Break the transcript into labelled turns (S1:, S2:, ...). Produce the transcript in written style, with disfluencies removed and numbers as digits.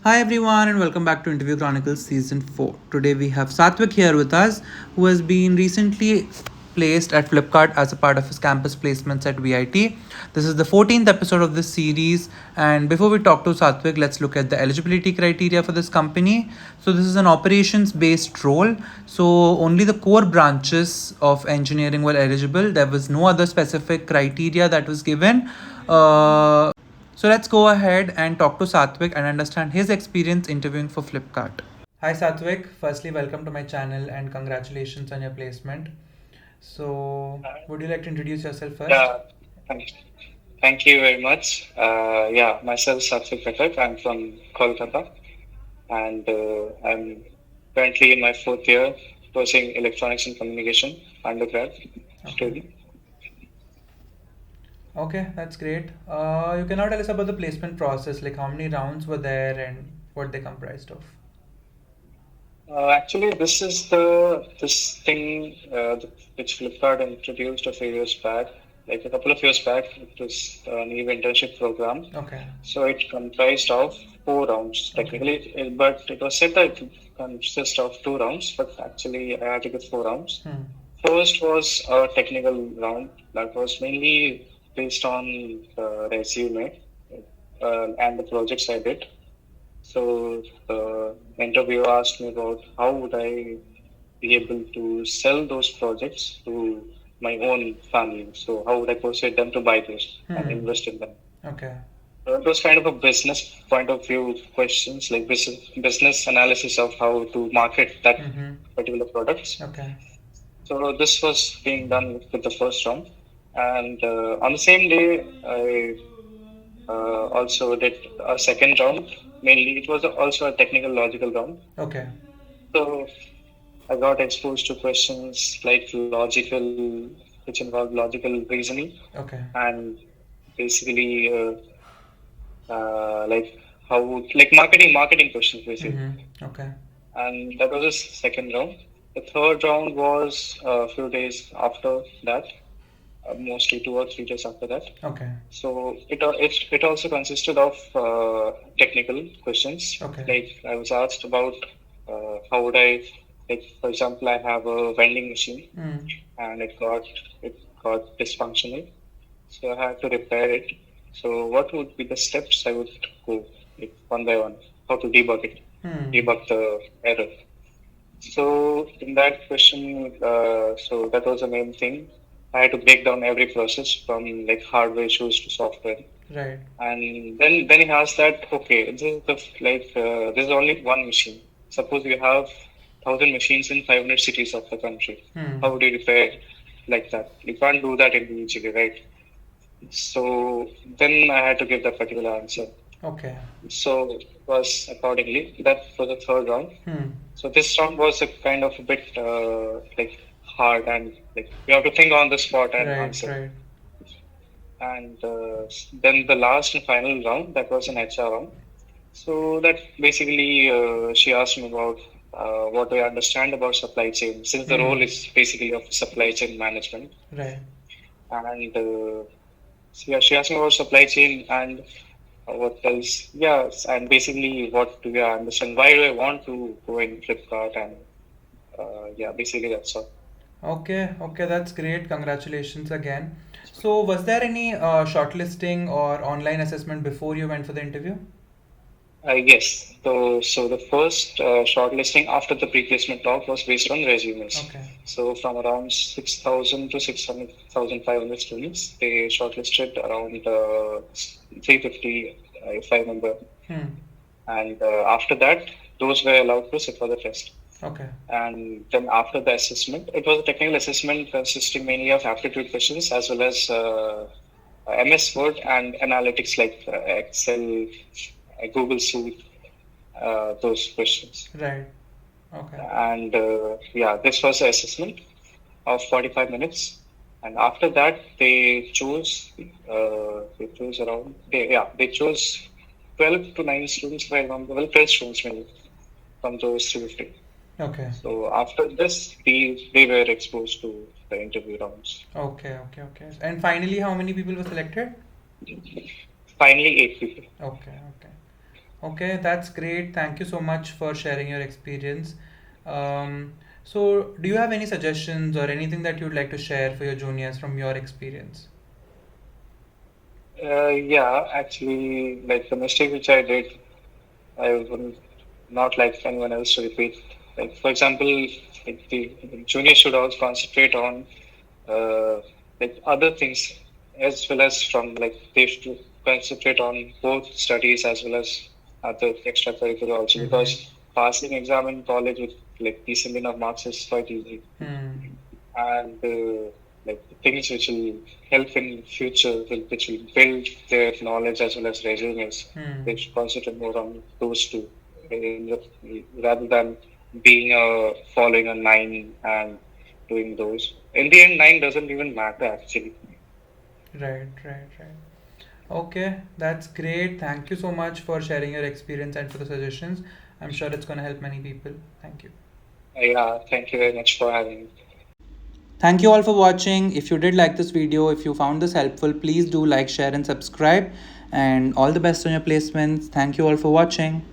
S1: Hi everyone and welcome back to Interview Chronicles Season 4. Today we have Satvik here with us who has been recently placed at Flipkart as a part of his campus placements at VIT. This is the 14th episode of this series, and before we talk to Satvik, let's look at the eligibility criteria for this company. So this is an operations based role, so only the core branches of engineering were eligible. There was no other specific criteria that was given. So let's go ahead and talk to Satvik and understand his experience interviewing for Flipkart. Hi Satvik, firstly welcome to my channel and congratulations on your placement. So would you like to introduce yourself first?
S2: Yeah, thank, thank you very much. Myself Satvik Pathak. I'm from Kolkata, and I'm currently in my fourth year pursuing electronics and communication undergrad
S1: Okay.
S2: study.
S1: Okay, that's great. You can now tell us about the placement process, like how many rounds were there and what they comprised of.
S2: Actually, this is this thing which Flipkart introduced a few years back, like a couple of years back. It was a new internship program.
S1: Okay.
S2: So it comprised of four rounds
S1: Okay.
S2: technically, but it was said that it consists of two rounds, but actually I had to get four rounds.
S1: Hmm.
S2: First was a technical round that was mainly based on the resume and the projects I did. So the interviewer asked me about how would I be able to sell those projects to my own family. So how would I persuade them to buy those and
S1: Hmm.
S2: invest in them?
S1: Okay.
S2: It was kind of a business point of view questions, like business analysis of how to market that
S1: Mm-hmm.
S2: particular products.
S1: Okay.
S2: So this was being done with the first round, and on the same day, I also did a second round. Mainly, it was also a technical logical round.
S1: Okay.
S2: So I got exposed to questions like which involved logical reasoning
S1: Okay.
S2: and basically like how like marketing questions basically.
S1: Mm-hmm. Okay.
S2: And that was the second round. The third round was a few days after that, mostly 2 or 3 days after that.
S1: Okay.
S2: So it also consisted of technical questions.
S1: Okay.
S2: Like I was asked about how would I, like for example, I have a vending machine
S1: Hmm.
S2: and it got dysfunctional, so I had to repair it. So what would be the steps I would go, like one by one? How to debug it,
S1: Hmm.
S2: debug the error. So in that question, so that was the main thing. I had to break down every process from like hardware issues to software.
S1: Right.
S2: And then he asked that, okay, this is only one machine. Suppose you have 1,000 machines in 500 cities of the country.
S1: Hmm.
S2: How would you repair like that? You can't do that individually, right? So then I had to give that particular answer.
S1: Okay.
S2: So it was accordingly. That was the third round.
S1: Hmm.
S2: So this round was a kind of a bit like hard and like you have to think on the spot and
S1: Right.
S2: answer.
S1: Right.
S2: And then the last and final round, that was an HR round. So that basically she asked me about what do I understand about supply chain, since the role
S1: Hmm.
S2: is basically of supply chain management.
S1: Right.
S2: And so yeah, she asked me about supply chain and what else. Yes, and basically what do I understand? Why do I want to go in Flipkart? And yeah, basically that's all.
S1: Okay. Okay. That's great. Congratulations again. So, was there any shortlisting or online assessment before you went for the interview?
S2: Yes. So the first shortlisting after the pre-placement talk was based on resumes.
S1: Okay.
S2: So from around 6,000 to 6,500 students, they shortlisted around 350, if I remember.
S1: Hmm.
S2: And after that, those were allowed to sit for the test.
S1: Okay.
S2: And then after the assessment, it was a technical assessment consisting mainly of aptitude questions as well as MS Word and analytics like Excel, Google Suite, those questions.
S1: Right. Okay.
S2: And yeah, this was the assessment of 45 minutes. And after that, they chose around, they chose 12 to 9 students, if I remember, well, 12 students maybe from those 350.
S1: Okay.
S2: So after this, they were exposed to the interview rounds.
S1: Okay. Okay. Okay. And finally, how many people were selected?
S2: Finally, 8 people.
S1: Okay. Okay. Okay, that's great. Thank you so much for sharing your experience. Um, so, do you have any suggestions or anything that you'd like to share for your juniors from your experience?
S2: Yeah, actually, like the mistake which I did, I would not like anyone else to repeat. Like, for example, like the juniors should also concentrate on like other things as well as from like they should concentrate on both studies as well as other extracurricular also
S1: Mm-hmm.
S2: because passing exam in college with like decent enough marks is quite easy
S1: Hmm.
S2: and like the things which will help in future which will build their knowledge as well as resumes they
S1: Hmm.
S2: should concentrate more on those two rather than being following a nine and doing those in the end nine doesn't even matter actually.
S1: Right, right, right. Okay, that's great. Thank you so much for sharing your experience and for the suggestions. I'm sure it's going to help many people. Thank you.
S2: Yeah, thank you very much for having me.
S1: Thank you all for watching. If you did like this video, if you found this helpful, please do like, share, and subscribe. And all the best on your placements. Thank you all for watching.